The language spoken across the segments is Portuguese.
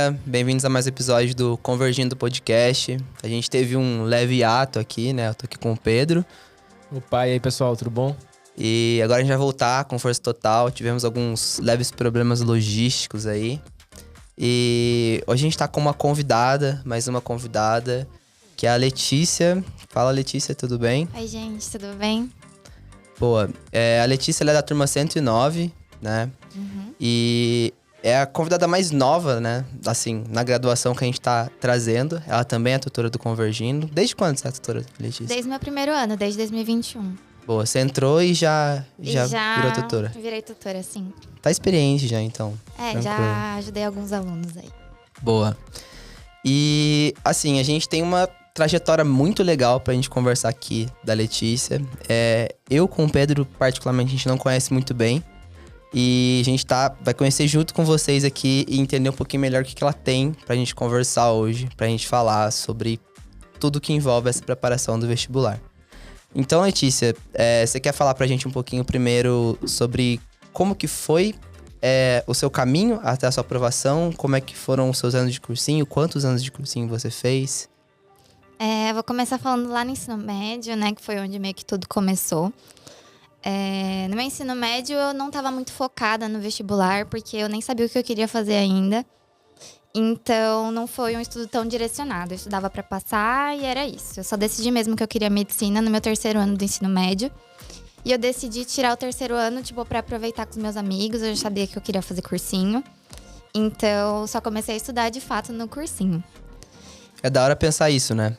galera, bem-vindos a mais um episódio do Convergindo Podcast. A gente teve um leve ato aqui, né? Eu tô aqui com o Pedro. Opa, e aí pessoal, tudo bom? E agora a gente vai voltar com força total. Tivemos alguns leves problemas logísticos aí. E hoje a gente tá com uma convidada, mais uma convidada, que é a Letícia. Fala, Letícia, tudo bem? Oi, gente, tudo bem? Boa. A Letícia, ela é da turma 109, né? E é a convidada mais nova, né? Assim, na graduação que a gente tá trazendo. Ela também é tutora do Convergindo. Desde quando você é tutora, Letícia? Desde meu primeiro ano, desde 2021. Boa, você entrou e já virou tutora. Virei tutora, sim. Tá experiente já, então. Tranquilo. Já ajudei alguns alunos aí. Boa. E, assim, a gente tem uma trajetória muito legal pra gente conversar aqui da Letícia. Eu com o Pedro, particularmente, a gente não conhece muito bem. E a gente vai conhecer junto com vocês aqui e entender um pouquinho melhor o que ela tem pra gente conversar hoje, pra gente falar sobre tudo que envolve essa preparação do vestibular. Então, Letícia, você quer falar pra gente um pouquinho primeiro sobre como que foi o seu caminho até a sua aprovação? Como é que foram os seus anos de cursinho? Quantos anos de cursinho você fez? Vou começar falando lá no ensino médio, né? Que foi onde meio que tudo começou. No meu ensino médio, eu não estava muito focada no vestibular, porque eu nem sabia o que eu queria fazer ainda. Então, não foi um estudo tão direcionado. Eu estudava para passar e era isso. Eu só decidi mesmo que eu queria medicina no meu terceiro ano do ensino médio. E eu decidi tirar o terceiro ano, para aproveitar com os meus amigos. Eu já sabia que eu queria fazer cursinho. Então, só comecei a estudar, de fato, no cursinho. É da hora pensar isso, né?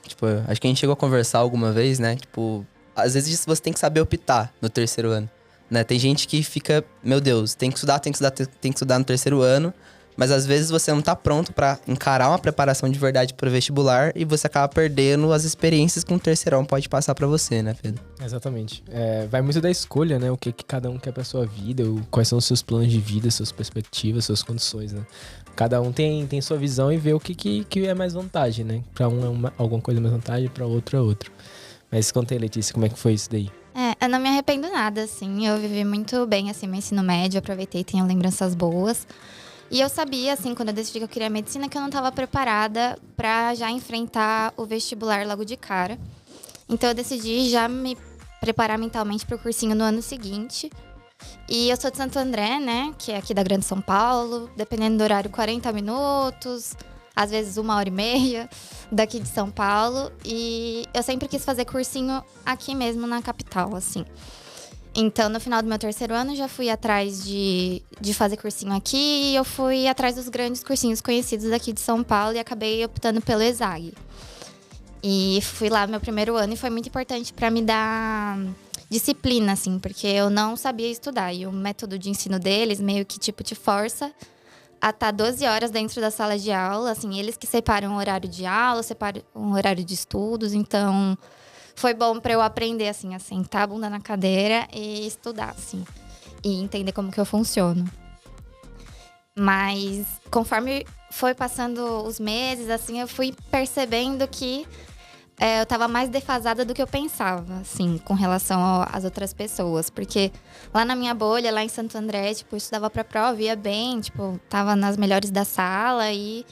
Acho que a gente chegou a conversar alguma vez, né? Às vezes você tem que saber optar no terceiro ano, né? Tem gente que fica, meu Deus, tem que estudar no terceiro ano. Mas às vezes você não tá pronto pra encarar uma preparação de verdade pro vestibular e você acaba perdendo as experiências que um terceirão pode passar pra você, né, Pedro? Exatamente. Vai muito da escolha, né? O que cada um quer pra sua vida, quais são os seus planos de vida, suas perspectivas, suas condições, né? Cada um tem sua visão e vê o que é mais vantagem, né? Pra um é alguma coisa mais vantagem, pra outro é outro. Mas conta aí, Letícia, como é que foi isso daí? Eu não me arrependo nada, assim. Eu vivi muito bem, assim, meu ensino médio. Aproveitei e tenho lembranças boas. E eu sabia, assim, quando eu decidi que eu queria medicina, que eu não estava preparada para já enfrentar o vestibular logo de cara. Então eu decidi já me preparar mentalmente para o cursinho no ano seguinte. E eu sou de Santo André, né, que é aqui da Grande São Paulo. Dependendo do horário, 40 minutos, às vezes 1h30 daqui de São Paulo. E eu sempre quis fazer cursinho aqui mesmo na capital, assim. Então, no final do meu terceiro ano, já fui atrás de fazer cursinho aqui. E eu fui atrás dos grandes cursinhos conhecidos aqui de São Paulo e acabei optando pelo ESAG. E fui lá no meu primeiro ano e foi muito importante para me dar disciplina, assim, porque eu não sabia estudar. E o método de ensino deles meio que te força a estar 12 horas dentro da sala de aula. Assim, eles que separam o horário de aula, separam o horário de estudos. Então, foi bom pra eu aprender, assim, a sentar a bunda na cadeira e estudar, assim. E entender como que eu funciono. Mas, conforme foi passando os meses, assim, eu fui percebendo que eu tava mais defasada do que eu pensava, assim, com relação às outras pessoas. Porque lá na minha bolha, lá em Santo André, eu estudava pra prova, ia bem, tava nas melhores da sala e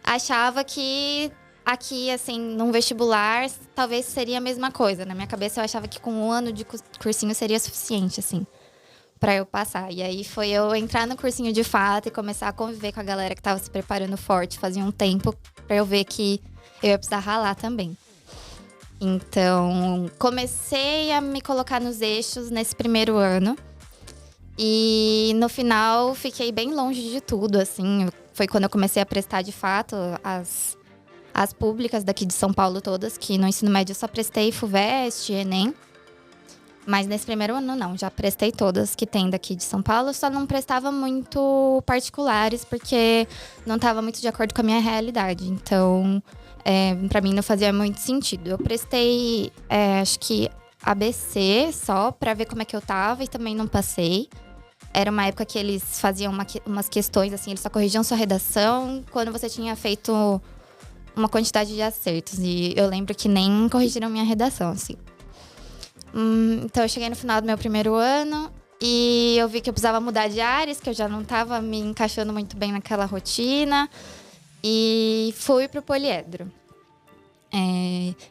achava que aqui, assim, num vestibular, talvez seria a mesma coisa. Na minha cabeça, eu achava que com um ano de cursinho seria suficiente, assim, pra eu passar. E aí, foi eu entrar no cursinho de fato e começar a conviver com a galera que tava se preparando forte. Fazia um tempo pra eu ver que eu ia precisar ralar também. Então, comecei a me colocar nos eixos nesse primeiro ano. E, no final, fiquei bem longe de tudo, assim. Foi quando eu comecei a prestar, de fato, as públicas daqui de São Paulo todas, que no ensino médio eu só prestei FUVEST, Enem. Mas nesse primeiro ano não, já prestei todas que tem daqui de São Paulo, só não prestava muito particulares, porque não estava muito de acordo com a minha realidade. Então, pra mim não fazia muito sentido. Eu prestei, acho que ABC só, pra ver como é que eu tava, e também não passei. Era uma época que eles faziam umas questões, assim, eles só corrigiam sua redação quando você tinha feito uma quantidade de acertos. E eu lembro que nem corrigiram minha redação, assim. Então eu cheguei no final do meu primeiro ano e eu vi que eu precisava mudar de áreas, que eu já não estava me encaixando muito bem naquela rotina. e fui pro poliedro.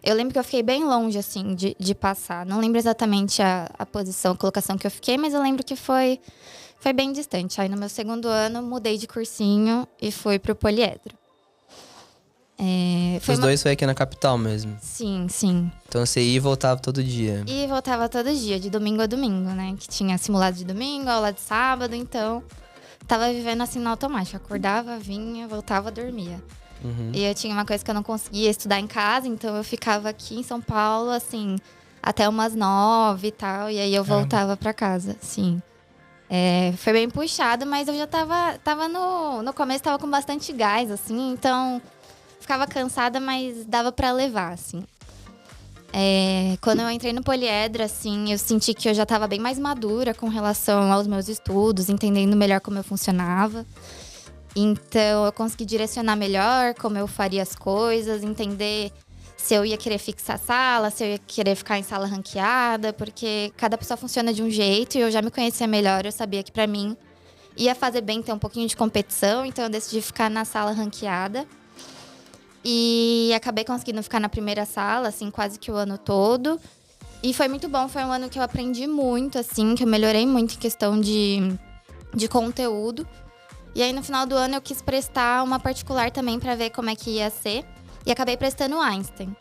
Eu lembro que eu fiquei bem longe, assim, de passar. Não lembro exatamente a posição, a colocação que eu fiquei, mas eu lembro que foi bem distante. Aí, no meu segundo ano, mudei de cursinho e fui pro poliedro. Os dois foi aqui na capital mesmo? Sim, sim. Então você ia e voltava todo dia? E voltava todo dia, de domingo a domingo, né? Que tinha simulado de domingo, aula de sábado, então... Tava vivendo assim no automático. Acordava, vinha, voltava, dormia. Uhum. E eu tinha uma coisa que eu não conseguia estudar em casa, então eu ficava aqui em São Paulo, assim, até umas 9 e tal. E aí eu voltava pra casa, sim. Foi bem puxado, mas eu já tava no começo, tava com bastante gás, assim. Então, ficava cansada, mas dava pra levar, assim. Quando eu entrei no poliedro, assim, eu senti que eu já tava bem mais madura com relação aos meus estudos, entendendo melhor como eu funcionava. Então, eu consegui direcionar melhor como eu faria as coisas, entender se eu ia querer fixar sala, se eu ia querer ficar em sala ranqueada, porque cada pessoa funciona de um jeito e eu já me conhecia melhor, eu sabia que pra mim ia fazer bem ter um pouquinho de competição, então eu decidi ficar na sala ranqueada. E acabei conseguindo ficar na primeira sala, assim, quase que o ano todo. E foi muito bom, foi um ano que eu aprendi muito, assim, que eu melhorei muito em questão de conteúdo. E aí, no final do ano, eu quis prestar uma particular também pra ver como é que ia ser. E acabei prestando o Einstein,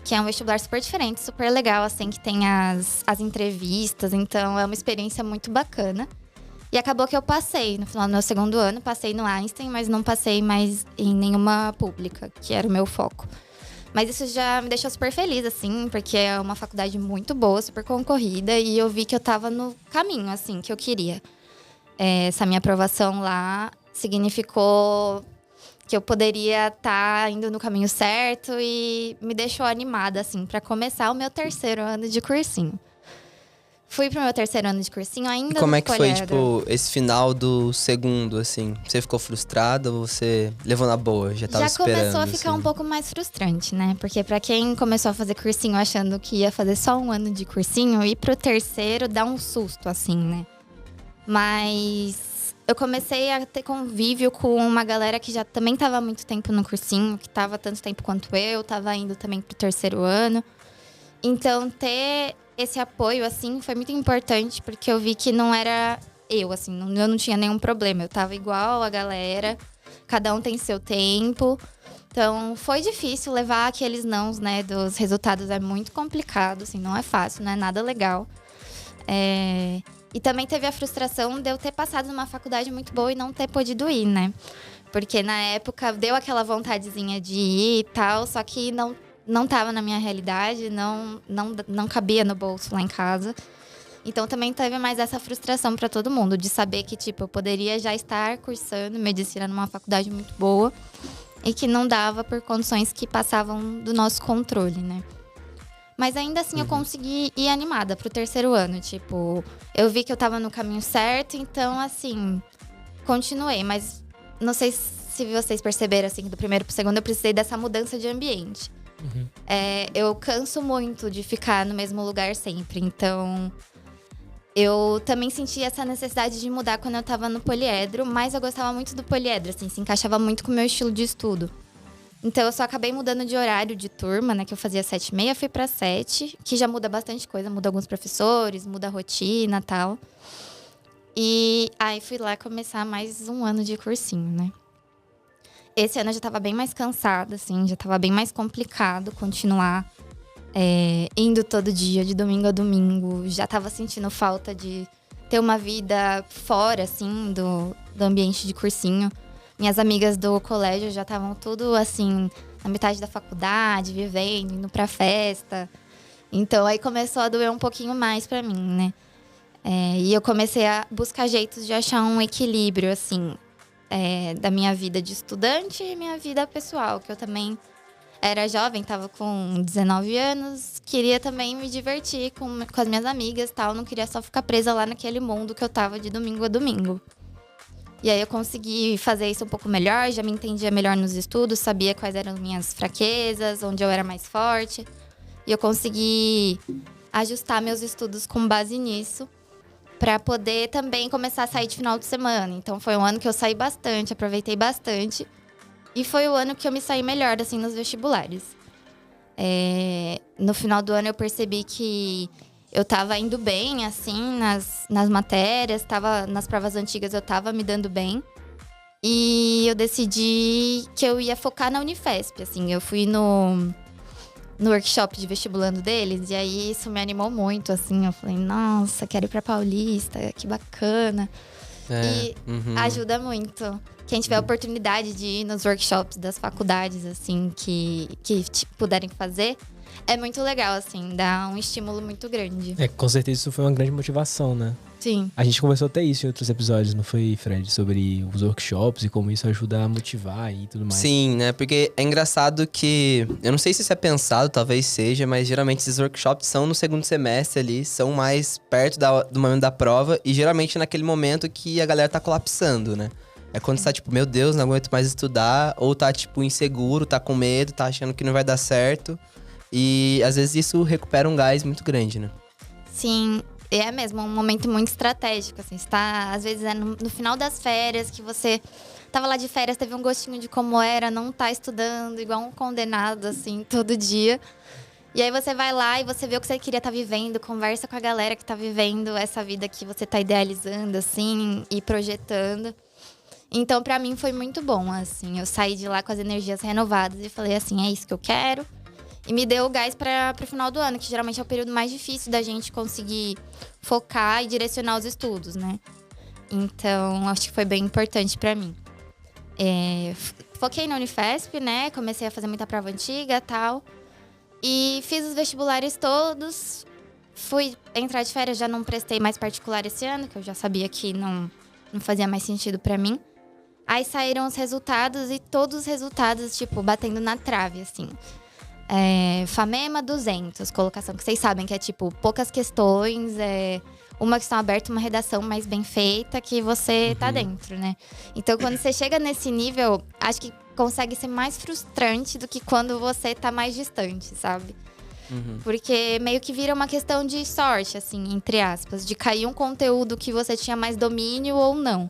que é um vestibular super diferente, super legal, assim, que tem as entrevistas. Então, é uma experiência muito bacana. E acabou que eu passei. No final do meu segundo ano, passei no Einstein, mas não passei mais em nenhuma pública, que era o meu foco. Mas isso já me deixou super feliz, assim, porque é uma faculdade muito boa, super concorrida. E eu vi que eu tava no caminho, assim, que eu queria. Essa minha aprovação lá significou que eu poderia estar indo no caminho certo e me deixou animada, assim, para começar o meu terceiro ano de cursinho. Fui pro meu terceiro ano de cursinho ainda. E como é no que foi, poliedro. tipo, esse final do segundo, assim? Você ficou frustrada ou você levou na boa? Já tava esperando, começou a ficar assim? um pouco mais frustrante, né? Porque pra quem começou a fazer cursinho achando que ia fazer só um ano de cursinho, ir pro terceiro dá um susto, assim, né? Mas eu comecei a ter convívio com uma galera que já também tava há muito tempo no cursinho, que tava tanto tempo quanto eu, tava indo também pro terceiro ano. Então, ter esse apoio, assim, foi muito importante, porque eu vi que não era eu, assim, eu não tinha nenhum problema. Eu tava igual a galera, cada um tem seu tempo. Então, foi difícil levar aqueles nãos, né, dos resultados. É muito complicado, assim, não é fácil, não é nada legal. E também teve a frustração de eu ter passado numa faculdade muito boa e não ter podido ir, né? Porque na época deu aquela vontadezinha de ir e tal, só que não tava na minha realidade, não cabia no bolso lá em casa. Então também teve mais essa frustração para todo mundo, de saber que, tipo, eu poderia já estar cursando medicina numa faculdade muito boa e que não dava por condições que passavam do nosso controle, né? Mas ainda assim eu consegui ir animada pro terceiro ano, tipo, eu vi que eu tava no caminho certo, então assim, continuei. Mas não sei se vocês perceberam, assim, que do primeiro pro segundo eu precisei dessa mudança de ambiente. Eu canso muito de ficar no mesmo lugar sempre, então eu também senti essa necessidade de mudar quando eu tava no poliedro, mas eu gostava muito do poliedro, assim, se encaixava muito com o meu estilo de estudo. Então, eu só acabei mudando de horário de turma, né? Que eu fazia 7h30, fui pra 7, que já muda bastante coisa. Muda alguns professores, muda a rotina e tal. E aí, fui lá começar mais um ano de cursinho, né? Esse ano eu já tava bem mais cansada, assim. Já tava bem mais complicado continuar indo todo dia, de domingo a domingo. Já tava sentindo falta de ter uma vida fora, assim, do ambiente de cursinho. Minhas amigas do colégio já estavam tudo, assim, na metade da faculdade, vivendo, indo pra festa. Então, aí começou a doer um pouquinho mais pra mim, né? E eu comecei a buscar jeitos de achar um equilíbrio, assim, da minha vida de estudante e minha vida pessoal. Que eu também era jovem, tava com 19 anos. Queria também me divertir com as minhas amigas e tal. Não queria só ficar presa lá naquele mundo que eu tava de domingo a domingo. E aí eu consegui fazer isso um pouco melhor, já me entendia melhor nos estudos, sabia quais eram as minhas fraquezas, onde eu era mais forte. E eu consegui ajustar meus estudos com base nisso, para poder também começar a sair de final de semana. Então foi um ano que eu saí bastante, aproveitei bastante. E foi o ano que eu me saí melhor, assim, nos vestibulares. No final do ano eu percebi que eu tava indo bem, assim, nas matérias. Nas provas antigas eu tava me dando bem. E eu decidi que eu ia focar na Unifesp, assim. Eu fui no workshop de vestibulando deles. E aí isso me animou muito, assim. Eu falei, nossa, quero ir pra Paulista, que bacana. E ajuda muito. Quem tiver a oportunidade de ir nos workshops das faculdades, assim, que puderem fazer, é muito legal, assim. Dá um estímulo muito grande. Com certeza isso foi uma grande motivação, né? Sim. A gente conversou até isso em outros episódios, não foi, Fred? Sobre os workshops e como isso ajuda a motivar e tudo mais. Sim, né? Porque é engraçado que... Eu não sei se isso é pensado, talvez seja, mas geralmente esses workshops são no segundo semestre ali, são mais perto do momento da prova e geralmente naquele momento que a galera tá colapsando, né? É quando você tá tipo, meu Deus, não aguento mais estudar, ou tá tipo inseguro, tá com medo, tá achando que não vai dar certo. E às vezes isso recupera um gás muito grande, né? Sim, é mesmo um momento muito estratégico, assim. Você tá, às vezes é no final das férias, que você tava lá de férias, teve um gostinho de como era não tá estudando, igual um condenado, assim, todo dia. E aí você vai lá e você vê o que você queria estar vivendo, conversa com a galera que tá vivendo essa vida que você tá idealizando, assim, e projetando. Então, pra mim, foi muito bom, assim. Eu saí de lá com as energias renovadas e falei assim, é isso que eu quero. E me deu o gás para o final do ano, que geralmente é o período mais difícil da gente conseguir focar e direcionar os estudos, né? Então, acho que foi bem importante para mim. Foquei na Unifesp, né? Comecei a fazer muita prova antiga e tal. E fiz os vestibulares todos. Fui entrar de férias, já não prestei mais particular esse ano, que eu já sabia que não fazia mais sentido para mim. Aí saíram os resultados e todos os resultados, tipo, batendo na trave, assim. FAMEMA 200, colocação que vocês sabem que é tipo poucas questões, uma questão aberta, uma redação mais bem feita que você tá dentro, né? Então quando você chega nesse nível, acho que consegue ser mais frustrante do que quando você tá mais distante, sabe? Porque meio que vira uma questão de sorte, assim, entre aspas, de cair um conteúdo que você tinha mais domínio ou não.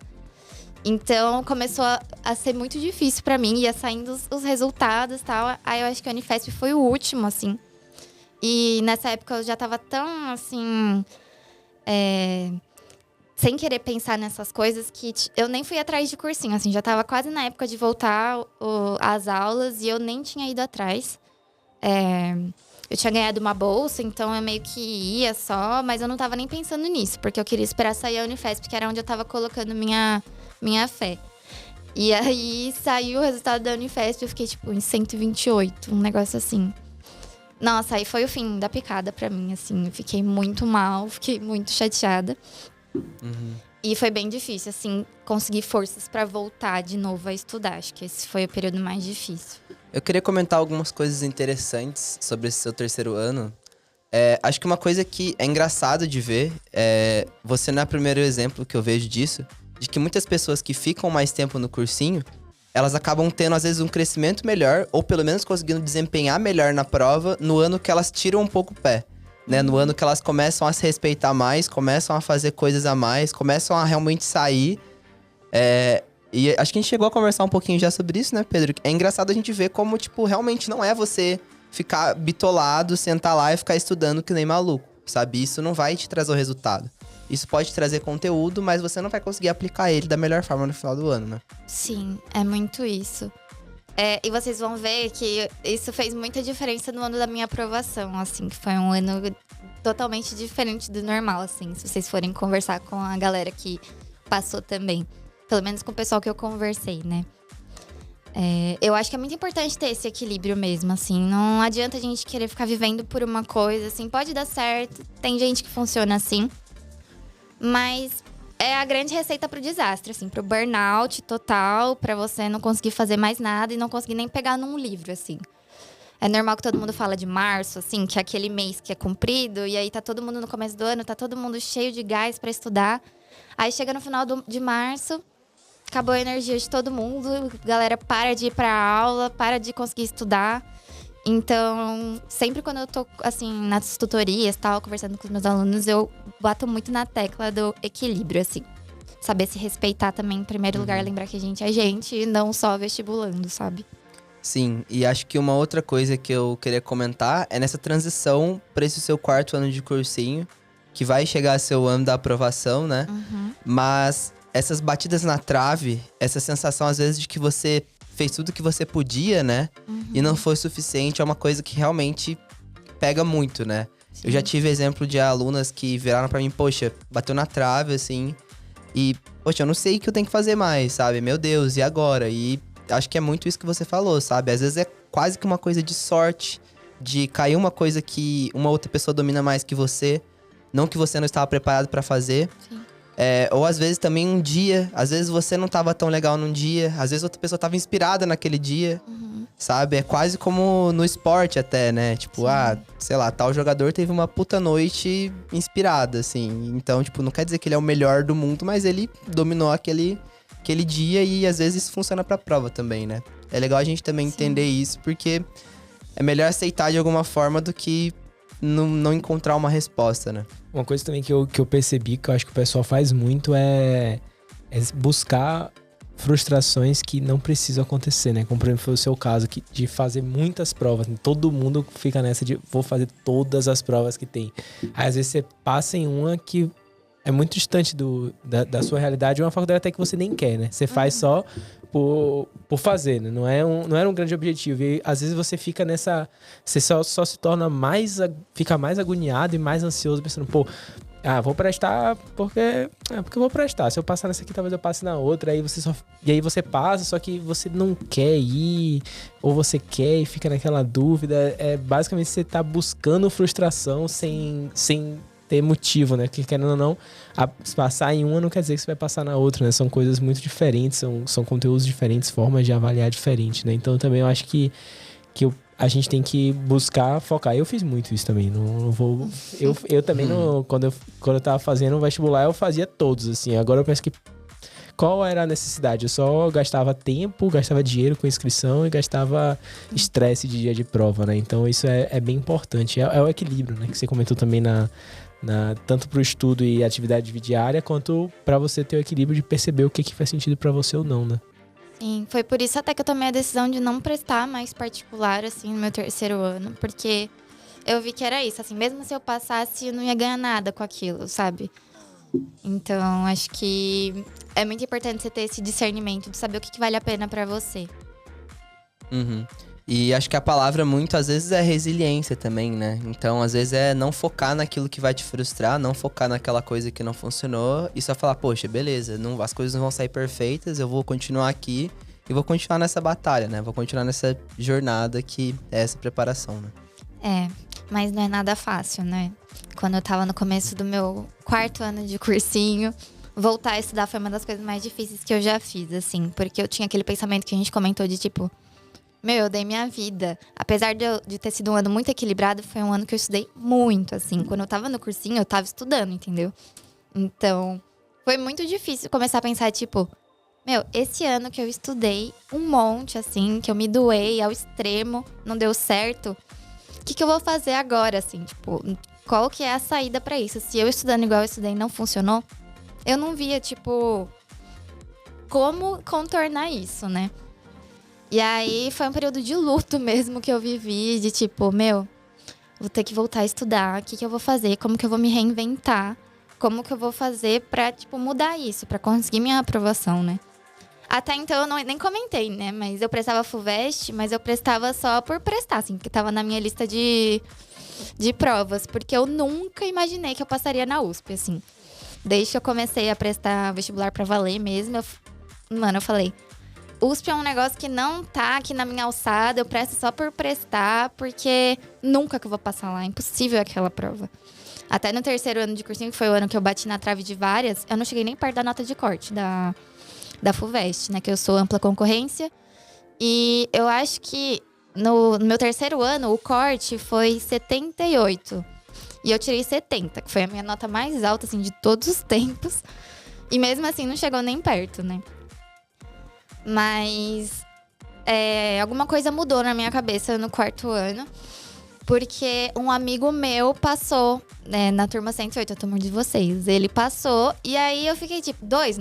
Então, começou a ser muito difícil pra mim. Ia saindo os resultados e tal. Aí, eu acho que a Unifesp foi o último, assim. E nessa época, eu já tava tão, assim... sem querer pensar nessas coisas, que eu nem fui atrás de cursinho, assim. Já tava quase na época de voltar às aulas e eu nem tinha ido atrás. Eu tinha ganhado uma bolsa, então eu meio que ia só. Mas eu não tava nem pensando nisso, porque eu queria esperar sair a Unifesp, que era onde eu tava colocando minha fé. E aí, saiu o resultado da Unifesp, eu fiquei, tipo, em 128, um negócio assim. Nossa, aí foi o fim da picada pra mim, assim. Eu fiquei muito mal, fiquei muito chateada. E foi bem difícil, assim, conseguir forças pra voltar de novo a estudar. Acho que esse foi o período mais difícil. Eu queria comentar algumas coisas interessantes sobre esse seu terceiro ano. Acho que uma coisa que é engraçado de ver, você não é o primeiro exemplo que eu vejo disso, de que muitas pessoas que ficam mais tempo no cursinho, elas acabam tendo, às vezes, um crescimento melhor, ou pelo menos conseguindo desempenhar melhor na prova, no ano que elas tiram um pouco o pé, né? No ano que elas começam a se respeitar mais, começam a fazer coisas a mais, começam a realmente sair. E acho que a gente chegou a conversar um pouquinho já sobre isso, né, Pedro? É engraçado a gente ver como, tipo, realmente não é você ficar bitolado, sentar lá e ficar estudando que nem maluco, sabe? Isso não vai te trazer o resultado. Isso pode trazer conteúdo, mas você não vai conseguir aplicar ele da melhor forma no final do ano, né? Sim, é muito isso. E vocês vão ver que isso fez muita diferença no ano da minha aprovação, assim. Que foi um ano totalmente diferente do normal, assim. Se vocês forem conversar com a galera que passou também. Pelo menos com o pessoal que eu conversei, né? Eu acho que é muito importante ter esse equilíbrio mesmo, assim. Não adianta a gente querer ficar vivendo por uma coisa, assim. Pode dar certo, tem gente que funciona assim. Mas é a grande receita pro desastre, assim. Pro burnout total, pra você não conseguir fazer mais nada e não conseguir nem pegar num livro, assim. É normal que todo mundo fala de março, assim, que é aquele mês que é comprido. E aí tá todo mundo no começo do ano, tá todo mundo cheio de gás pra estudar. Aí chega no final de março, acabou a energia de todo mundo. A galera para de ir pra aula, para de conseguir estudar. Então, sempre quando eu tô, assim, nas tutorias, tal, conversando com os meus alunos, eu bato muito na tecla do equilíbrio, assim. saber se respeitar também, em primeiro lugar, lembrar que a gente é gente e não só vestibulando, sabe? Sim, e acho que uma outra coisa que eu queria comentar é nessa transição para esse seu 4º ano de cursinho, que vai chegar a ser o ano da aprovação, né? Mas essas batidas na trave, essa sensação às vezes de que você fez tudo que você podia, né? E não foi suficiente, é uma coisa que realmente pega muito, né? Sim. Eu já tive exemplo de alunas que viraram pra mim, poxa, bateu na trave, assim, e, poxa, eu não sei o que eu tenho que fazer mais, sabe? Meu Deus, e agora? E acho que é muito isso que você falou, sabe? Às vezes é quase que uma coisa de sorte, de cair uma coisa que uma outra pessoa domina mais que você, não que você não estava preparado pra fazer. Sim. Ou às vezes também um dia, às vezes você não tava tão legal num dia, às vezes outra pessoa tava inspirada naquele dia, sabe? É quase como no esporte até, né? Tipo, sei lá, tal jogador teve uma puta noite inspirada, assim. Então, tipo, não quer dizer que ele é o melhor do mundo, mas ele dominou aquele dia e às vezes isso funciona pra prova também, né? É legal a gente também entender isso, porque é melhor aceitar de alguma forma do que não encontrar uma resposta, né? Uma coisa também que eu percebi, que eu acho que o pessoal faz muito, é buscar frustrações que não precisam acontecer, né? Como por exemplo foi o seu caso, de fazer muitas provas. Todo mundo fica nessa de vou fazer todas as provas que tem. Aí às vezes você passa em uma que é muito distante da sua realidade, uma faculdade até que você nem quer, né? Você faz só por fazer, né? Não era um grande objetivo. E às vezes você fica nessa... Você só se torna fica mais agoniado e mais ansioso, pensando, pô, vou prestar porque eu vou prestar. Se eu passar nessa aqui, talvez eu passe na outra. E aí você passa, só que você não quer ir, ou você quer e fica naquela dúvida. Basicamente você tá buscando frustração sem ter motivo, né? Porque querendo ou não, passar em uma não quer dizer que você vai passar na outra, né? São coisas muito diferentes, são conteúdos diferentes, formas de avaliar diferente, né? Então também eu acho que a gente tem que buscar focar. Eu fiz muito isso também, não vou... Eu também não... Quando eu tava fazendo o vestibular, eu fazia todos, assim. Agora eu penso que qual era a necessidade? Eu só gastava tempo, gastava dinheiro com inscrição e gastava estresse de dia de prova, né? Então isso é bem importante. É o equilíbrio, né? Que você comentou também tanto pro estudo e atividade diária, quanto para você ter o equilíbrio de perceber o que faz sentido para você ou não, né? Sim, foi por isso até que eu tomei a decisão de não prestar mais particular, assim, no meu 3º ano. Porque eu vi que era isso, assim, mesmo se eu passasse, eu não ia ganhar nada com aquilo, sabe? Então, acho que é muito importante você ter esse discernimento de saber o que vale a pena pra você. E acho que a palavra, muitas vezes, é resiliência também, né? Então, às vezes, é não focar naquilo que vai te frustrar, não focar naquela coisa que não funcionou e só falar, poxa, beleza, as coisas não vão sair perfeitas, eu vou continuar aqui e vou continuar nessa batalha, né? Vou continuar nessa jornada que é essa preparação, né? Mas não é nada fácil, né? Quando eu tava no começo do meu 4º ano de cursinho, voltar a estudar foi uma das coisas mais difíceis que eu já fiz, assim. Porque eu tinha aquele pensamento que a gente comentou de tipo... eu dei minha vida. Apesar de ter sido um ano muito equilibrado, foi um ano que eu estudei muito, assim. Quando eu tava no cursinho, eu tava estudando, entendeu? Então, foi muito difícil começar a pensar, tipo... esse ano que eu estudei um monte, assim, que eu me doei ao extremo, não deu certo. O que eu vou fazer agora, assim? Tipo, qual que é a saída pra isso? Se eu estudando igual eu estudei não funcionou, eu não via, tipo... como contornar isso, né? E aí, foi um período de luto mesmo que eu vivi, de tipo, vou ter que voltar a estudar, o que eu vou fazer, como que eu vou me reinventar, como que eu vou fazer pra, tipo, mudar isso, pra conseguir minha aprovação, né? Até então, eu nem comentei, né? Mas eu prestava FUVEST, mas eu prestava só por prestar, assim, que tava na minha lista de provas, porque eu nunca imaginei que eu passaria na USP, assim. Desde que eu comecei a prestar vestibular pra valer mesmo, eu falei... USP é um negócio que não tá aqui na minha alçada, eu presto só por prestar, porque nunca que eu vou passar lá, é impossível aquela prova. Até no 3º ano de cursinho, que foi o ano que eu bati na trave de várias, eu não cheguei nem perto da nota de corte da FUVEST, né, que eu sou ampla concorrência. E eu acho que no meu 3º ano, o corte foi 78. E eu tirei 70, que foi a minha nota mais alta, assim, de todos os tempos. E mesmo assim, não chegou nem perto, né? Mas alguma coisa mudou na minha cabeça no 4º ano. Porque um amigo meu passou, né, na turma 108, a turma de vocês. Ele passou, e aí eu fiquei tipo, dois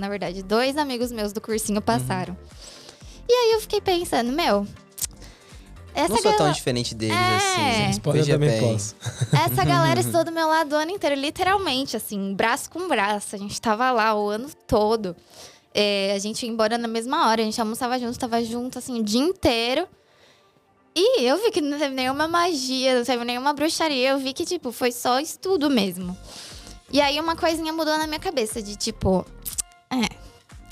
amigos meus do cursinho passaram. E aí eu fiquei pensando, Não sou tão diferente deles assim. Responde, eu Veja também bem. posso. Essa galera estudou do meu lado o ano inteiro, literalmente, assim, braço com braço. A gente tava lá o ano todo. A gente ia embora na mesma hora, a gente almoçava junto, tava junto, assim, o dia inteiro. E eu vi que não teve nenhuma magia, não teve nenhuma bruxaria. Eu vi que, tipo, foi só estudo mesmo. E aí uma coisinha mudou na minha cabeça, de tipo...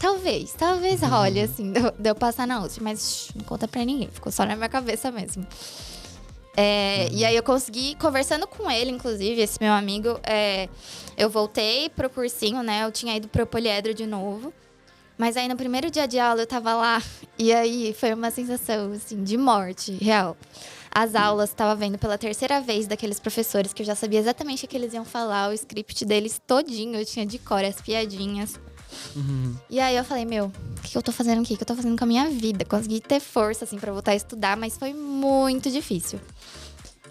Talvez role, assim, de eu passar na USP. Mas não conta pra ninguém, ficou só na minha cabeça mesmo. E aí eu consegui, conversando com ele, inclusive, esse meu amigo... eu voltei pro cursinho, né? Eu tinha ido pro poliedro de novo. Mas aí no primeiro dia de aula eu tava lá, e aí foi uma sensação, assim, de morte, real. As aulas, tava vendo pela terceira vez daqueles professores que eu já sabia exatamente o que eles iam falar, o script deles todinho, eu tinha de cor as piadinhas. E aí eu falei, o que eu tô fazendo aqui? O que eu tô fazendo com a minha vida? Consegui ter força, assim, pra voltar a estudar, mas foi muito difícil.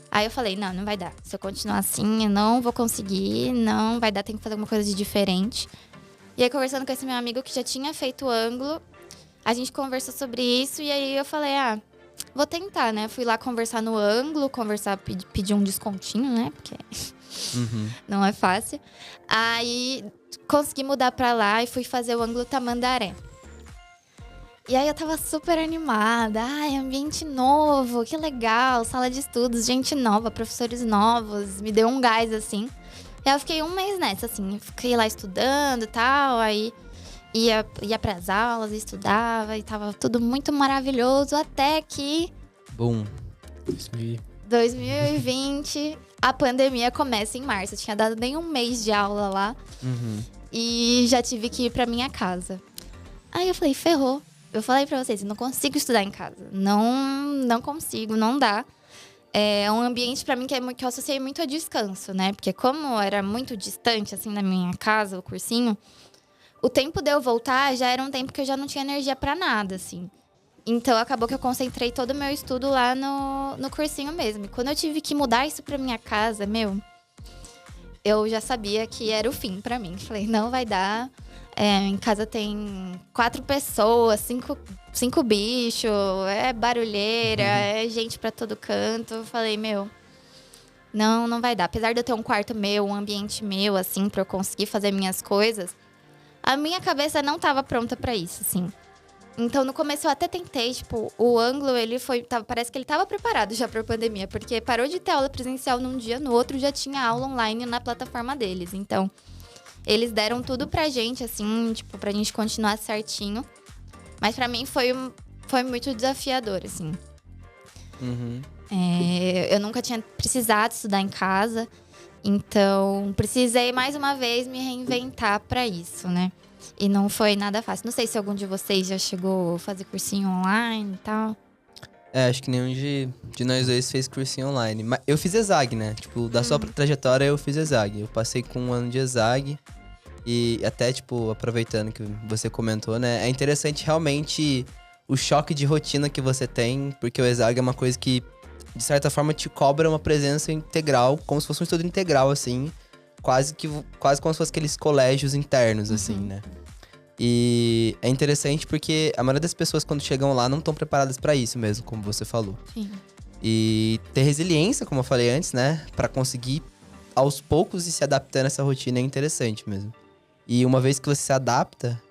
Aí eu falei, não vai dar. Se eu continuar assim, eu não vou conseguir, não vai dar, tem que fazer alguma coisa de diferente. E aí, conversando com esse meu amigo que já tinha feito ângulo, a gente conversou sobre isso. E aí, eu falei, vou tentar, né? Fui lá conversar no ângulo, pedir um descontinho, né? Porque não é fácil. Aí, consegui mudar pra lá e fui fazer o ângulo Tamandaré. E aí, eu tava super animada. Ambiente novo, que legal. Sala de estudos, gente nova, professores novos. Me deu um gás, assim. E aí eu fiquei um mês nessa, assim, fiquei lá estudando e tal, aí ia pras aulas, estudava e tava tudo muito maravilhoso, até que... Bum. 2020, a pandemia começa em março, eu tinha dado nem um mês de aula lá, e já tive que ir pra minha casa. Aí eu falei, ferrou. Eu falei pra vocês, eu não consigo estudar em casa, não consigo, não dá. É um ambiente pra mim que eu associei muito a descanso, né? Porque como era muito distante, assim, da minha casa, o cursinho, o tempo de eu voltar já era um tempo que eu já não tinha energia pra nada, assim. Então, acabou que eu concentrei todo o meu estudo lá no cursinho mesmo. E quando eu tive que mudar isso pra minha casa, eu já sabia que era o fim pra mim. Falei, não vai dar. Em casa tem 4 pessoas, 5 bichos, é barulheira, é gente pra todo canto. Eu falei, não vai dar. Apesar de eu ter um quarto meu, um ambiente meu, assim, pra eu conseguir fazer minhas coisas, a minha cabeça não tava pronta pra isso, assim. Então, no começo eu até tentei, tipo, o ângulo, parece que ele tava preparado já pra pandemia, porque parou de ter aula presencial num dia, no outro já tinha aula online na plataforma deles. Então, eles deram tudo pra gente, assim, tipo, pra gente continuar certinho. Mas pra mim foi muito desafiador, assim. Eu nunca tinha precisado estudar em casa. Então, precisei mais uma vez me reinventar pra isso, né? E não foi nada fácil. Não sei se algum de vocês já chegou a fazer cursinho online e tal. Acho que nenhum de nós dois fez cursinho online. Mas eu fiz ESAG, né? Tipo, da sua trajetória eu fiz ESAG. Eu passei com 1 ano de ESAG. E até, tipo, aproveitando que você comentou, né? É interessante realmente o choque de rotina que você tem. Porque o ESAG é uma coisa que, de certa forma, te cobra uma presença integral. Como se fosse um estudo integral, assim. Quase como se fosse aqueles colégios internos, assim, né? E é interessante porque a maioria das pessoas, quando chegam lá, não estão preparadas pra isso mesmo, como você falou. Sim. E ter resiliência, como eu falei antes, né? Pra conseguir, aos poucos, ir se adaptando a essa rotina é interessante mesmo. E uma vez que você se adapta,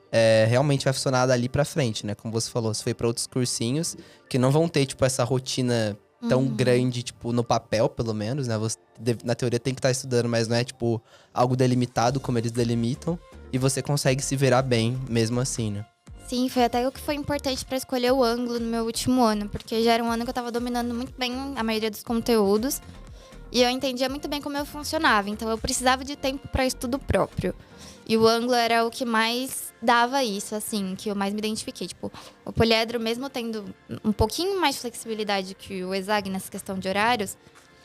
realmente vai funcionar dali pra frente, né? Como você falou, você foi pra outros cursinhos que não vão ter, tipo, essa rotina tão grande, tipo, no papel, pelo menos, né? Você, na teoria, tem que estar estudando, mas não é, tipo, algo delimitado como eles delimitam. E você consegue se virar bem, mesmo assim, né? Sim, foi até o que foi importante pra escolher o ângulo no meu último ano. Porque já era um ano que eu tava dominando muito bem a maioria dos conteúdos. E eu entendia muito bem como eu funcionava. Então, eu precisava de tempo pra estudo próprio. E o ângulo era o que mais dava isso, assim, que eu mais me identifiquei. Tipo, o poliedro, mesmo tendo um pouquinho mais de flexibilidade que o ESAG nessa questão de horários,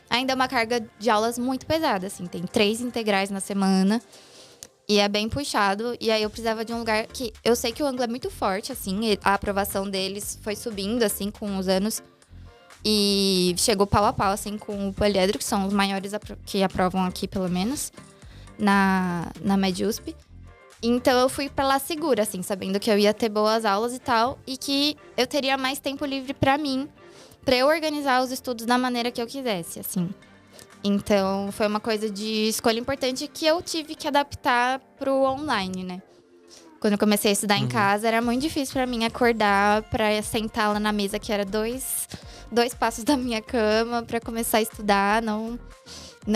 ainda é uma carga de aulas muito pesada, assim. Tem 3 integrais na semana e é bem puxado. E aí eu precisava de um lugar que... Eu sei que o ângulo é muito forte, assim, a aprovação deles foi subindo, assim, com os anos. E chegou pau a pau, assim, com o poliedro, que são os maiores que aprovam aqui, pelo menos, na MedUSP. Então, eu fui pra lá segura, assim, sabendo que eu ia ter boas aulas e tal. E que eu teria mais tempo livre pra mim, pra eu organizar os estudos da maneira que eu quisesse, assim. Então, foi uma coisa de escolha importante que eu tive que adaptar pro online, né? Quando eu comecei a estudar em casa, era muito difícil pra mim acordar pra sentar lá na mesa, que era dois passos da minha cama, pra começar a estudar. Não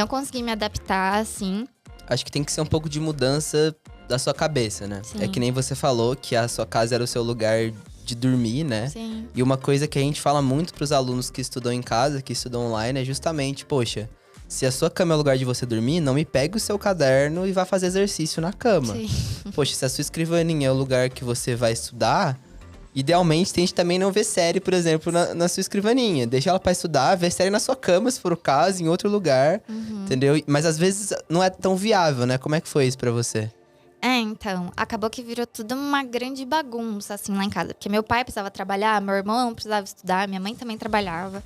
consegui me adaptar, assim. Acho que tem que ser um pouco de mudança da sua cabeça, né? Sim. É que nem você falou que a sua casa era o seu lugar de dormir, né? Sim. E uma coisa que a gente fala muito pros alunos que estudam em casa, que estudam online, é justamente, poxa, se a sua cama é o lugar de você dormir, não me pegue o seu caderno e vá fazer exercício na cama. Sim. Poxa, se a sua escrivaninha é o lugar que você vai estudar, idealmente tente também não ver série, por exemplo, na sua escrivaninha. Deixa ela pra estudar, ver série na sua cama, se for o caso, em outro lugar, entendeu? Mas às vezes não é tão viável, né? Como é que foi isso pra você? Então, acabou que virou tudo uma grande bagunça, assim, lá em casa. Porque meu pai precisava trabalhar, meu irmão precisava estudar, minha mãe também trabalhava.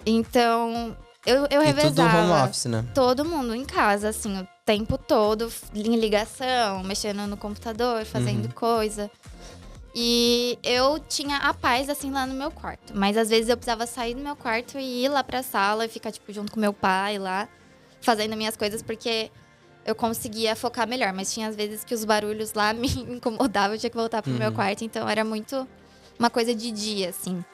Então, eu E revezava. tudo home office, né? Todo mundo em casa, assim, o tempo todo, em ligação, mexendo no computador, fazendo coisa. E eu tinha a paz, assim, lá no meu quarto. Mas às vezes eu precisava sair do meu quarto e ir lá pra sala e ficar, tipo, junto com meu pai lá, fazendo minhas coisas, porque eu conseguia focar melhor. Mas tinha às vezes que os barulhos lá me incomodavam, eu tinha que voltar pro meu quarto. Então era muito uma coisa de dia, assim.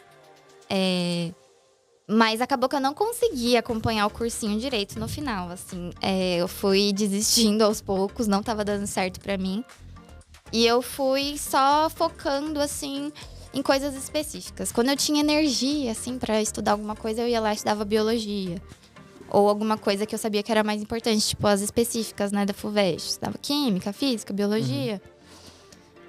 Mas acabou que eu não consegui acompanhar o cursinho direito no final, assim. Eu fui desistindo aos poucos, não tava dando certo pra mim. E eu fui só focando, assim, em coisas específicas. Quando eu tinha energia, assim, pra estudar alguma coisa, eu ia lá e estudava biologia. Ou alguma coisa que eu sabia que era mais importante, tipo as específicas, né, da FUVEST. Estudava química, física, biologia.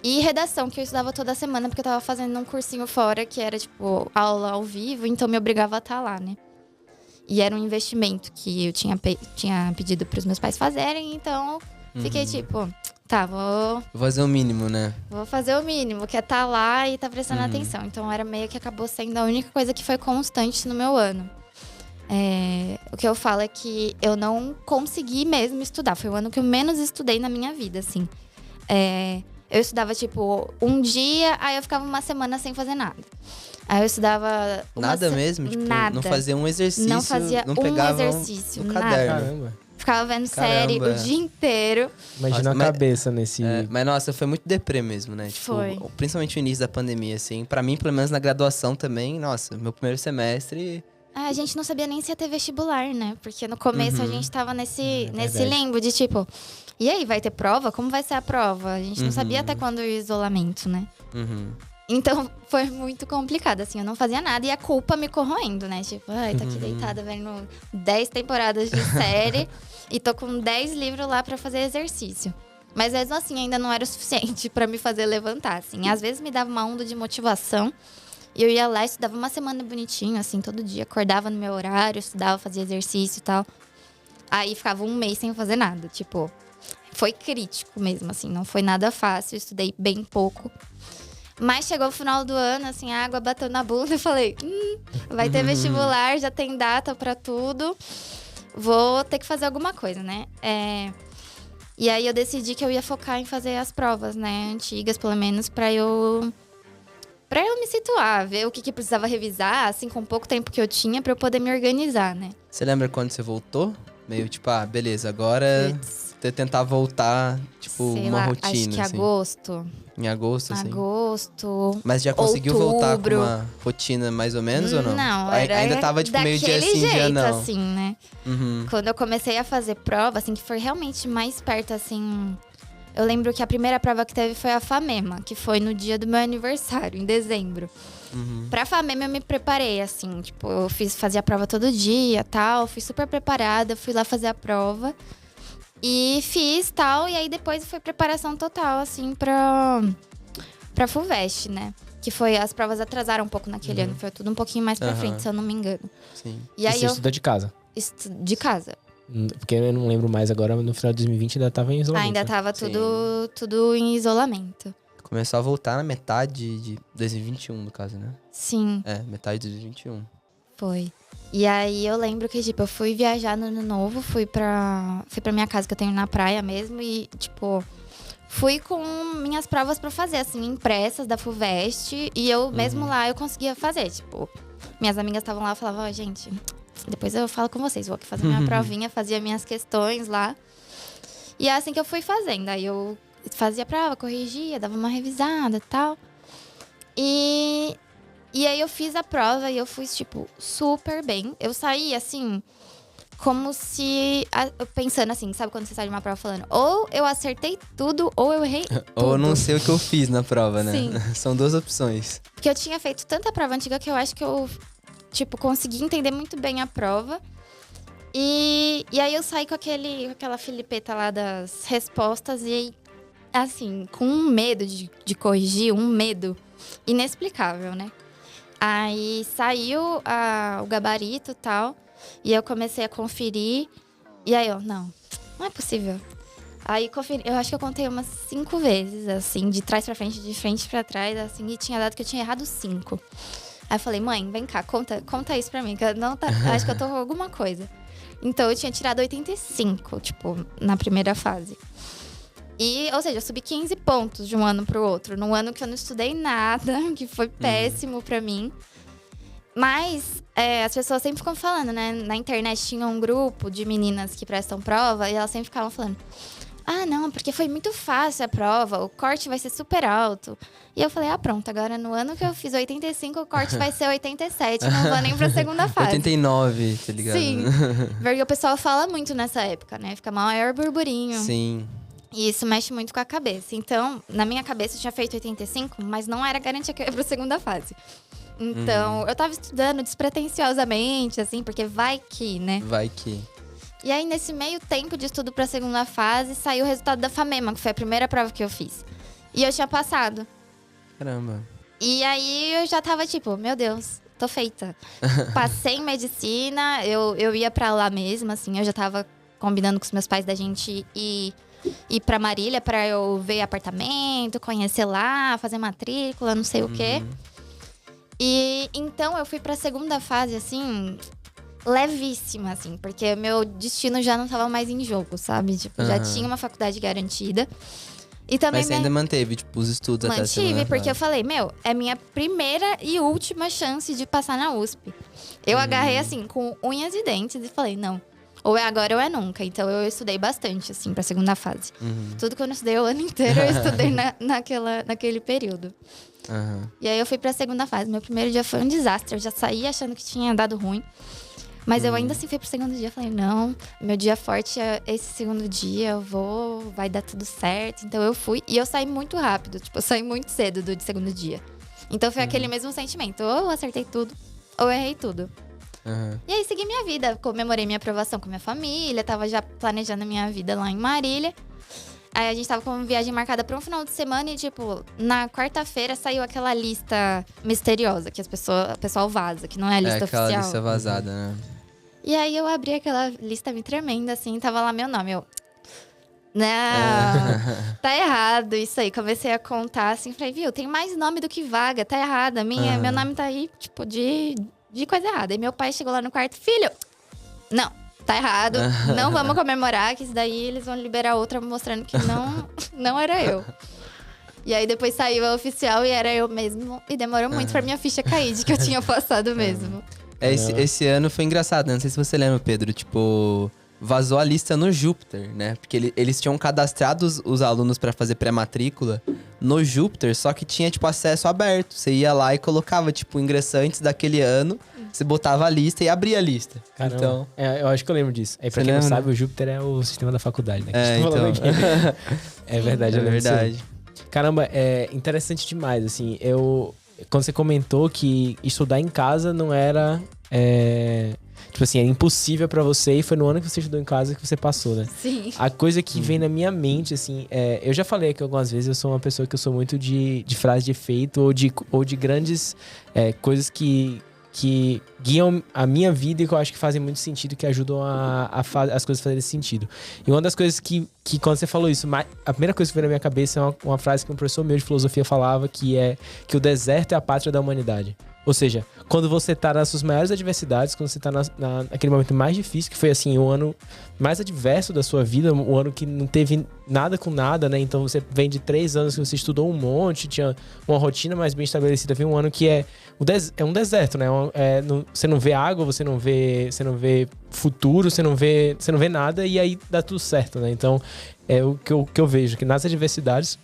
E redação, que eu estudava toda semana, porque eu tava fazendo um cursinho fora, que era, tipo, aula ao vivo, então me obrigava a estar lá, né? E era um investimento que eu tinha pedido pros meus pais fazerem, então fiquei tipo, tá, Vou fazer o mínimo, né? vou fazer o mínimo, que é estar lá e tá prestando atenção. Então era meio que acabou sendo a única coisa que foi constante no meu ano. O que eu falo é que eu não consegui mesmo estudar. Foi o ano que eu menos estudei na minha vida, assim. Eu estudava, tipo, um dia, aí eu ficava uma semana sem fazer nada. Aí eu estudava... Nada mesmo? Tipo, nada. não fazia um exercício, Não fazia não um pegava exercício, no nada. caderno. Caramba. Ficava vendo série Caramba. o dia inteiro. Imagina Nossa, a mas- cabeça nesse... Mas nossa, foi muito deprê mesmo, né? Tipo, Foi. principalmente o início da pandemia, assim. Pra mim, pelo menos na graduação também, nossa, meu primeiro semestre... A gente não sabia nem se ia ter vestibular, né? Porque no começo a gente tava nesse verdade. limbo de tipo... E aí, vai ter prova? Como vai ser a prova? A gente não sabia até quando o isolamento, né? Uhum. Então, foi muito complicado, assim. Eu não fazia nada e a culpa me corroendo, né? Tipo, ai, tô aqui deitada vendo 10 temporadas de série e tô com 10 livros lá pra fazer exercício. Mas mesmo assim, ainda não era o suficiente pra me fazer levantar, assim. Às vezes me dava uma onda de motivação e eu ia lá, estudava uma semana bonitinho, assim, todo dia. Acordava no meu horário, estudava, fazia exercício e tal. Aí ficava um mês sem fazer nada, tipo... Foi crítico mesmo, assim, não foi nada fácil, eu estudei bem pouco. Mas chegou o final do ano, assim, a água bateu na bunda e falei, vai ter vestibular, já tem data pra tudo, vou ter que fazer alguma coisa, né? E aí eu decidi que eu ia focar em fazer as provas, né, antigas, pelo menos, pra eu me situar, ver o que precisava revisar, assim, com pouco tempo que eu tinha, pra eu poder me organizar, né? Você lembra quando você voltou? Meio tipo, beleza, agora Puts, tentar voltar, tipo, sei uma lá, rotina, acho que assim. agosto. Em agosto, assim. Agosto. Mas já conseguiu voltar com outubro. uma rotina mais ou menos ou não? Não, Ai- era Ainda tava, tipo, meio dia daquele sim, dia jeito, não. assim, né? Uhum. Quando eu comecei a fazer prova, assim, que foi realmente mais perto, assim... Eu lembro que a primeira prova que teve foi a FAMEMA, que foi no dia do meu aniversário, em dezembro. Pra FAMEMA eu me preparei, assim, tipo, eu fazia a prova todo dia, tal, fui super preparada, fui lá fazer a prova. E fiz, tal, e aí depois foi preparação total, assim, pra FUVEST, né? Que foi, as provas atrasaram um pouco naquele ano, foi tudo um pouquinho mais pra Aham. frente, se eu não me engano. Sim. E aí você eu... estuda de casa? De casa. Porque eu não lembro mais agora, no final de 2020 ainda tava em isolamento. Ainda né? tava tudo em isolamento. Começou a voltar na metade de 2021, no caso, né? Sim. Metade de 2021. Foi. E aí eu lembro que, tipo, eu fui viajar no Ano Novo, fui pra minha casa que eu tenho na praia mesmo e, tipo, fui com minhas provas pra fazer, assim, impressas da FUVEST. E eu, mesmo lá, eu conseguia fazer, tipo, minhas amigas estavam lá e falavam, ó, gente, depois eu falo com vocês, vou aqui fazer minha provinha, fazia minhas questões lá. E é assim que eu fui fazendo, aí eu fazia a prova, corrigia, dava uma revisada e tal. E aí eu fiz a prova e eu fui, tipo, super bem. Eu saí, assim, como se... Pensando assim, sabe quando você sai de uma prova falando? Ou eu acertei tudo, ou eu errei tudo. Ou eu não sei o que eu fiz na prova, né? Sim. São duas opções. Porque eu tinha feito tanta prova antiga que eu acho que eu, tipo, consegui entender muito bem a prova. E aí eu saí com aquela filipeta lá das respostas e, assim, com um medo de corrigir, um medo inexplicável, né? Aí saiu o gabarito e tal, e eu comecei a conferir, e aí não é possível. Aí conferi, eu acho que eu contei umas 5 vezes, assim, de trás pra frente, de frente pra trás, assim, e tinha dado que eu tinha errado 5. Aí eu falei, mãe, vem cá, conta isso pra mim, que eu não tá, acho que eu tô com alguma coisa. Então eu tinha tirado 85, tipo, na primeira fase. Ou seja, eu subi 15 pontos de um ano pro outro. Num ano que eu não estudei nada, que foi péssimo pra mim. Mas as pessoas sempre ficam falando, né? Na internet tinha um grupo de meninas que prestam prova e elas sempre ficavam falando: ah, não, porque foi muito fácil a prova, o corte vai ser super alto. E eu falei, pronto, agora no ano que eu fiz 85, o corte vai ser 87, não vou nem pra segunda fase. 89, tá ligado? Sim, porque o pessoal fala muito nessa época, né? Fica maior burburinho. Sim. E isso mexe muito com a cabeça. Então, na minha cabeça, eu tinha feito 85, mas não era garantia que eu ia pra segunda fase. Então, eu tava estudando despretensiosamente, assim, porque vai que, né? Vai que. E aí, nesse meio tempo de estudo pra segunda fase, saiu o resultado da FAMEMA, que foi a primeira prova que eu fiz. E eu tinha passado. Caramba. E aí, eu já tava tipo, meu Deus, tô feita. Passei em medicina, eu ia pra lá mesmo, assim, eu já tava combinando com os meus pais da gente ir pra Marília pra eu ver apartamento, conhecer lá, fazer matrícula, não sei o quê. E então eu fui pra segunda fase, assim, levíssima, assim, porque meu destino já não tava mais em jogo, sabe? Tipo, já tinha uma faculdade garantida. E também Mas você ainda manteve, tipo, os estudos até a segunda mantive, porque fase. eu falei, é minha primeira e última chance de passar na USP. Eu agarrei, assim, com unhas e dentes e falei, não. Ou é agora ou é nunca. Então, eu estudei bastante, assim, pra segunda fase. Tudo que eu não estudei o ano inteiro, eu estudei naquele período. E aí, eu fui pra segunda fase. Meu primeiro dia foi um desastre. Eu já saí achando que tinha dado ruim. Mas eu ainda assim fui pro segundo dia. Falei, não, meu dia forte é esse segundo dia. Vai dar tudo certo. Então, eu fui. E eu saí muito rápido. Tipo, eu saí muito cedo do segundo dia. Então, foi aquele mesmo sentimento. Ou eu acertei tudo, ou eu errei tudo. E aí, segui minha vida. Comemorei minha aprovação com minha família. Tava já planejando a minha vida lá em Marília. Aí, a gente tava com uma viagem marcada pra um final de semana. E, tipo, na quarta-feira saiu aquela lista misteriosa. Que o pessoal vaza, que não é a lista oficial. Aquela lista vazada, né? E aí, eu abri aquela lista me tremenda, assim. Tava lá meu nome. Não, tá errado isso aí. Comecei a contar, assim. Falei, viu, tem mais nome do que vaga. Tá errado. Meu nome tá aí, tipo, de coisa errada. E meu pai chegou lá no quarto, filho, não, tá errado, não vamos comemorar, que isso daí eles vão liberar outra mostrando que não era eu. E aí depois saiu a oficial e era eu mesmo. E demorou muito pra minha ficha cair de que eu tinha passado mesmo. Esse ano foi engraçado, né? Não sei se você lembra, Pedro, tipo... Vazou a lista no Júpiter, né? Porque eles tinham cadastrado os alunos pra fazer pré-matrícula no Júpiter, só que tinha, tipo, acesso aberto. Você ia lá e colocava, tipo, ingressantes daquele ano, você botava a lista e abria a lista. Caramba. Então, eu acho que eu lembro disso. Aí, pra Você quem não lembra? sabe, o Júpiter é o sistema da faculdade, né? Que a É, gente tá falando então. aqui. É verdade, eu lembro disso aí. verdade. Caramba, é interessante demais, assim. Quando você comentou que estudar em casa não era... tipo assim, era impossível pra você e foi no ano que você estudou em casa que você passou, né? Sim. A coisa que vem na minha mente, assim, eu já falei aqui algumas vezes, eu sou uma pessoa que eu sou muito de frase de efeito ou de grandes coisas que guiam a minha vida e que eu acho que fazem muito sentido, que ajudam as coisas a fazerem sentido. E uma das coisas que quando você falou isso, a primeira coisa que veio na minha cabeça é uma frase que um professor meu de filosofia falava, que é que o deserto é a pátria da humanidade. Ou seja, quando você tá nas suas maiores adversidades, quando você tá naquele momento mais difícil, que foi assim, o ano mais adverso da sua vida, um ano que não teve nada com nada, né? Então você vem de 3 anos que você estudou um monte, tinha uma rotina mais bem estabelecida, vem um ano que é um deserto, né? Você não vê água, você não vê futuro, você não vê nada, e aí dá tudo certo, né? Então é o que eu vejo, que nas adversidades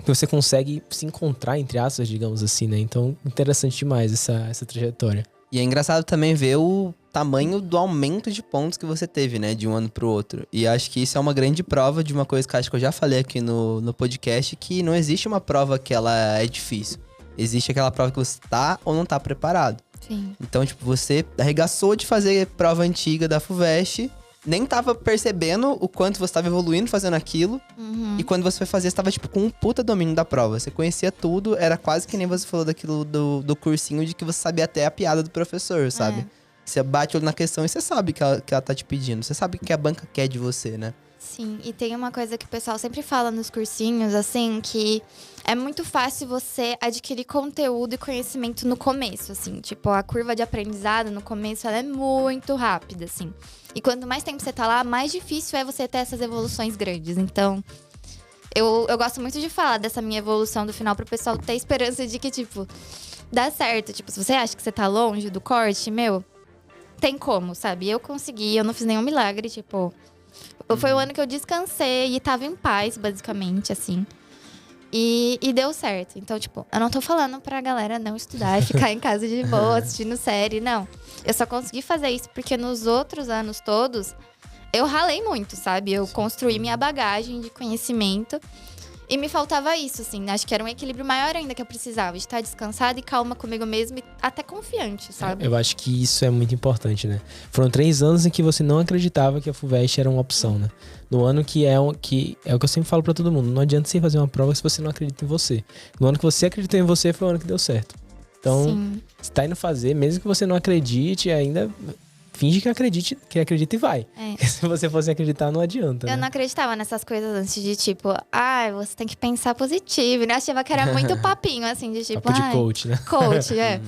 você consegue se encontrar, entre aspas, digamos assim, né? Então, interessante demais essa trajetória. E é engraçado também ver o tamanho do aumento de pontos que você teve, né? De um ano pro outro. E acho que isso é uma grande prova de uma coisa que acho que eu já falei aqui no podcast, que não existe uma prova que ela é difícil. Existe aquela prova que você tá ou não tá preparado. Sim. Então, tipo, você arregaçou de fazer prova antiga da FUVEST, nem tava percebendo o quanto você tava evoluindo fazendo aquilo. Uhum. E quando você foi fazer, você tava, tipo, com um puta domínio da prova. Você conhecia tudo, era quase que nem você falou daquilo do cursinho, de que você sabia até a piada do professor, sabe? É. Você bate o olho na questão e você sabe que ela tá te pedindo. Você sabe o que a banca quer de você, né? Sim, e tem uma coisa que o pessoal sempre fala nos cursinhos, assim, que é muito fácil você adquirir conteúdo e conhecimento no começo, assim. Tipo, a curva de aprendizado no começo, ela é muito rápida, assim. E quanto mais tempo você tá lá, mais difícil é você ter essas evoluções grandes. Então, eu gosto muito de falar dessa minha evolução do final pro pessoal ter esperança de que, tipo, dá certo. Tipo, se você acha que você tá longe do corte, meu, tem como, sabe? Eu consegui, eu não fiz nenhum milagre, tipo... Foi o ano que eu descansei e tava em paz, basicamente, assim. E deu certo. Então, tipo, eu não tô falando pra galera não estudar e ficar em casa de boa, assistindo série, não. Eu só consegui fazer isso porque nos outros anos todos, eu ralei muito, sabe? Eu construí minha bagagem de conhecimento e me faltava isso, assim. Acho que era um equilíbrio maior ainda que eu precisava. De estar descansada e calma comigo mesma e até confiante, sabe? Eu acho que isso é muito importante, né? Foram 3 anos em que você não acreditava que a FUVEST era uma opção, né? No ano que é o que eu sempre falo pra todo mundo. Não adianta você fazer uma prova se você não acredita em você. No ano que você acreditou em você, foi o ano que deu certo. Então, Sim. você tá indo fazer, mesmo que você não acredite, ainda finge que acredita e vai. É. Se você fosse acreditar, não adianta, Eu né? não acreditava nessas coisas antes de, tipo... você tem que pensar positivo, né? Achava que era muito papinho, assim, de tipo... Papo de coach, né? Coach, é.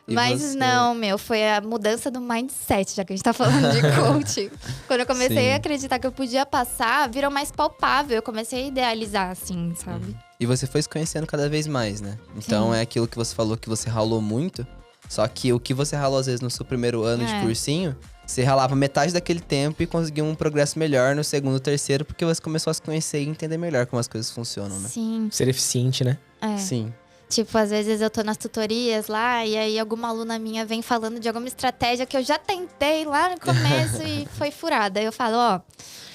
E Mas você- não, foi a mudança do mindset, já que a gente tá falando de coaching. Quando eu comecei Sim. a acreditar que eu podia passar, virou mais palpável. Eu comecei a idealizar, assim, sabe? E você foi se conhecendo cada vez mais, né? Então Sim. é aquilo que você falou que você ralou muito. Só que o que você ralou, às vezes, no seu primeiro ano de É. cursinho, você ralava metade daquele tempo e conseguiu um progresso melhor no segundo, terceiro, porque você começou a se conhecer e entender melhor como as coisas funcionam, né? Sim, Ser eficiente, né? é. Sim. Tipo, às vezes eu tô nas tutorias lá e aí alguma aluna minha vem falando de alguma estratégia que eu já tentei lá no começo e foi furada. Aí eu falo, ó,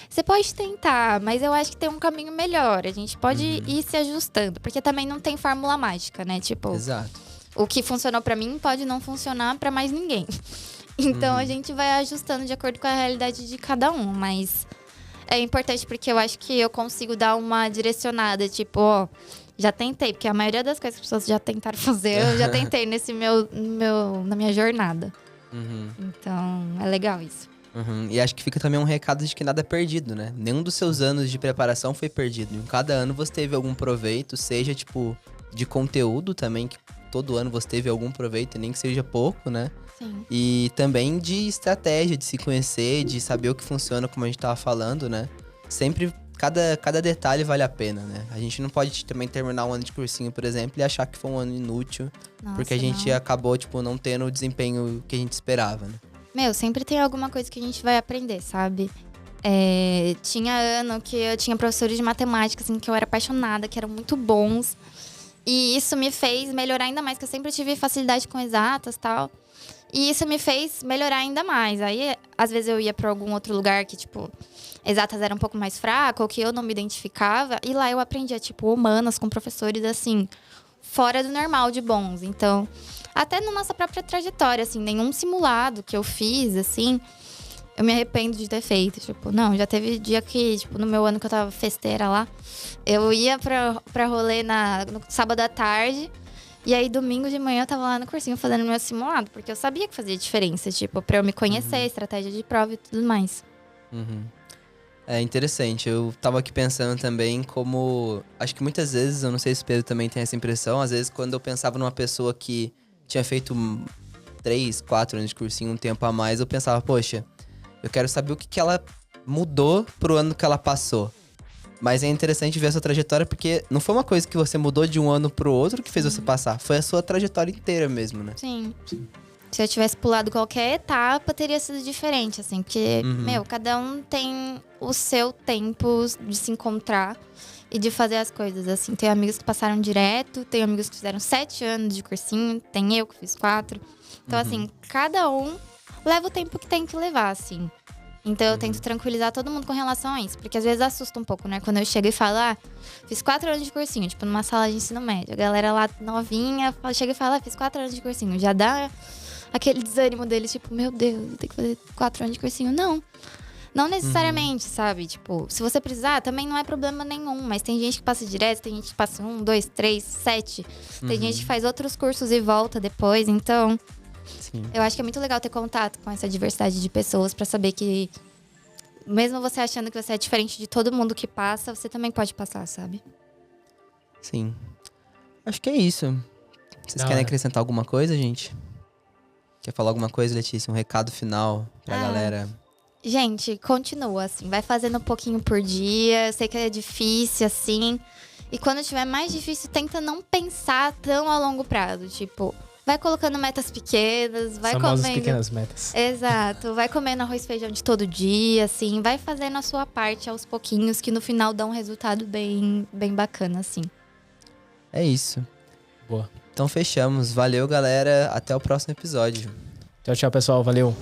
você pode tentar, mas eu acho que tem um caminho melhor. A gente pode ir se ajustando, porque também não tem fórmula mágica, né? Tipo, Exato. o que funcionou pra mim pode não funcionar pra mais ninguém. Então a gente vai ajustando de acordo com a realidade de cada um, mas é importante porque eu acho que eu consigo dar uma direcionada, tipo, ó, já tentei, porque a maioria das coisas que as pessoas já tentaram fazer, eu já tentei na minha jornada. Uhum. Então, é legal isso. Uhum. E acho que fica também um recado de que nada é perdido, né? Nenhum dos seus anos de preparação foi perdido. Em cada ano você teve algum proveito, seja, tipo, de conteúdo também, que todo ano você teve algum proveito, nem que seja pouco, né? Sim. E também de estratégia, de se conhecer, de saber o que funciona, como a gente tava falando, né? Sempre, cada detalhe vale a pena, né? A gente não pode também terminar um ano de cursinho, por exemplo, e achar que foi um ano inútil, Nossa, porque a gente não. acabou, tipo, não tendo o desempenho que a gente esperava, né? Meu, sempre tem alguma coisa que a gente vai aprender, sabe? Tinha ano que eu tinha professores de matemática, assim, que eu era apaixonada, que eram muito bons. E isso me fez melhorar ainda mais, que eu sempre tive facilidade com exatas e tal. E isso me fez melhorar ainda mais. Aí, às vezes, eu ia pra algum outro lugar que, tipo, exatas era um pouco mais fraco, ou que eu não me identificava. E lá eu aprendia, tipo, humanas com professores, assim, fora do normal de bons. Então, até na nossa própria trajetória, assim, nenhum simulado que eu fiz, assim, eu me arrependo de ter feito. Tipo, não, já teve dia que, tipo, no meu ano que eu tava festeira lá, eu ia pra rolê no sábado à tarde. E aí, domingo de manhã, eu tava lá no cursinho fazendo meu simulado. Porque eu sabia que fazia diferença, tipo, pra eu me conhecer, estratégia de prova e tudo mais. Uhum. É interessante, eu tava aqui pensando também como... Acho que muitas vezes, eu não sei se o Pedro também tem essa impressão, às vezes quando eu pensava numa pessoa que tinha feito 3, 4 anos de cursinho, um tempo a mais, eu pensava, poxa, eu quero saber o que ela mudou pro ano que ela passou. Mas é interessante ver a sua trajetória, porque não foi uma coisa que você mudou de um ano pro outro que fez você passar. Foi a sua trajetória inteira mesmo, né? Sim. Se eu tivesse pulado qualquer etapa, teria sido diferente, assim. Porque, cada um tem o seu tempo de se encontrar e de fazer as coisas, assim. Tem amigos que passaram direto, tem amigos que fizeram 7 anos de cursinho, tem eu que fiz 4. Então, assim, cada um leva o tempo que tem que levar, assim. Então, eu tento tranquilizar todo mundo com relação a isso. Porque às vezes assusta um pouco, né? Quando eu chego e falo, fiz 4 anos de cursinho. Tipo, numa sala de ensino médio. A galera lá novinha chega e fala, fiz 4 anos de cursinho. Já dá aquele desânimo deles, tipo, meu Deus, vou ter que fazer 4 anos de cursinho. Não necessariamente, sabe? Tipo, se você precisar, também não é problema nenhum. Mas tem gente que passa direto, tem gente que passa 1, 2, 3, 7. Tem gente que faz outros cursos e volta depois. Então, Sim. eu acho que é muito legal ter contato com essa diversidade de pessoas pra saber que, mesmo você achando que você é diferente de todo mundo que passa, você também pode passar, sabe? Sim. Acho que é isso. Vocês querem acrescentar alguma coisa, gente? Quer falar alguma coisa, Letícia? Um recado final pra galera? Gente, continua, assim. Vai fazendo um pouquinho por dia. Eu sei que é difícil, assim. E quando tiver mais difícil, tenta não pensar tão a longo prazo. Tipo, vai colocando metas pequenas, vai Famosas comendo... pequenas metas. Exato. Vai comendo arroz e feijão de todo dia, assim. Vai fazendo a sua parte aos pouquinhos, que no final dá um resultado bem, bem bacana, assim. É isso. Boa. Então fechamos. Valeu, galera. Até o próximo episódio. Tchau, tchau, pessoal. Valeu.